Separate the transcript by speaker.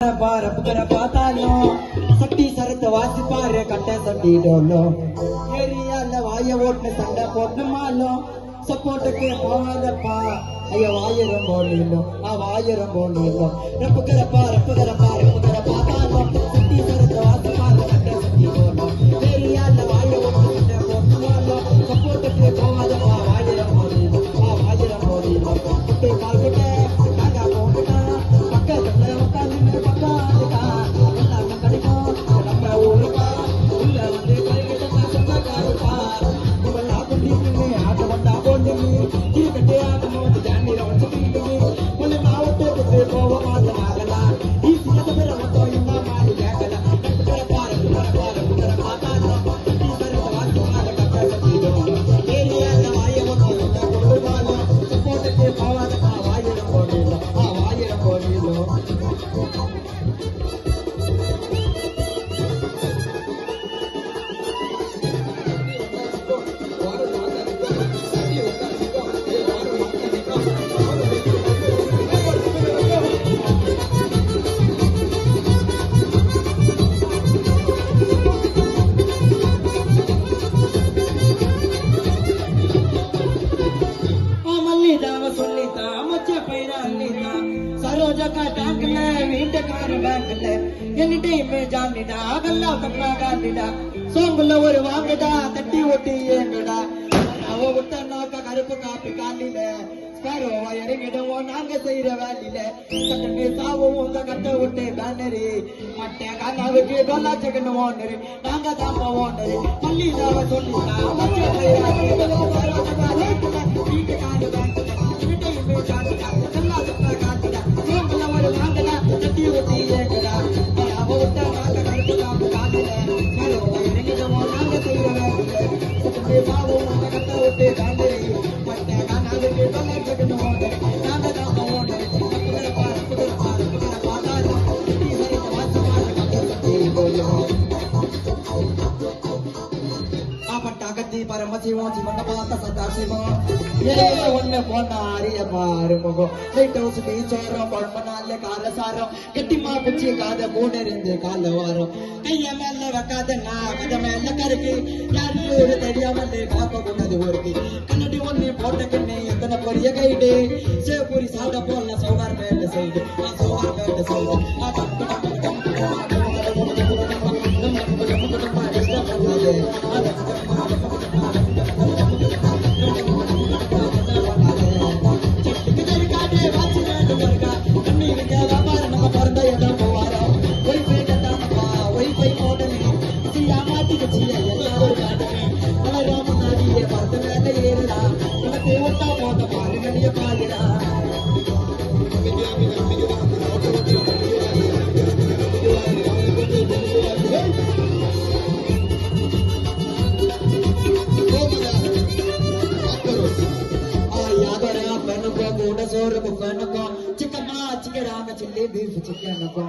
Speaker 1: ரப்புக்கர பார்த்தாலும் சட்டி சரத்தை வாசிப்பாரு கட்ட சட்டிடோலும் ஏரியால வாய ஓட்டு சண்டை போட்டுமாலும் சப்போர்ட்டுக்கு போகாதப்பா ஐயா வாயிரம் போடலும் வாயிரம் போடலும் ரப்புக்கரப்பா பார்த்தாலும் சட்டி சரத்தை வாசிப்பாரு கட்ட சட்டிடோலும் ஏரியால வாய ஓட்டு சண்டை போட்டுமாலும் சப்போர்ட்டுக்கு போகாதப்பா வாயிரம் போடலும் குட்டை கால் குட்டை நாங்க போட்டுட்டா பக்கத்துல உட்காந்து சரோஜக்கா டாக்ல வீட்டுக்கார பேங்க்ல எனி டைம் ஜாமிடா அகல்லா கண்ணா காண்டிடா சோம்புல ஒரு வாங்கடா தட்டி ஓட்டி ஏங்கடா அவ விட்ட நோக்க கருப்பு காப்பி காலில ஸ்பாரோவா இறங்கிடுவோம் நாங்க செய்யற வேலையில கட்டணி சாவும் உங்க கட்ட விட்டு பேனரு மட்டை கண்ணாவுக்கு டொல்லா செகண்ட் ஓனரு நாங்க தான் ஓனரு பள்ளி தாவ சொல்லிட்டா வீட்டுக்கார பேங்க்ல எனி டைம் ஜாமிடா அகல்லா கண்ணா காண்டிடா பரமசிவம் சிவன பார்த்த சதாசிவம் ஒண்ணு போனா அரிய பாருமுகம் லைட் ஹவுஸ் டீச்சரும் குழம்பனால காரசாரம் கெட்டிமா பிச்சு காத மூணு இருந்து கால வாரம் கைய மேல வைக்காதன்னா கதை மேல கருக்கு யாருக்கு ஒரு தெரியாமலே காக்க கொண்டது ஒருக்கு கண்ணடி ஒண்ணு போட்டக்குன்னு எத்தனை பெரிய கைடு சேப்பூரி சாப்பிட போல சோகார் மேல சைடு சோகார் மேல சைடு சோறு புக்கனுக்கும் சிக்கம்மா சிக்கடாங்க சில்லி பீஃப் சிக்கனுக்கும்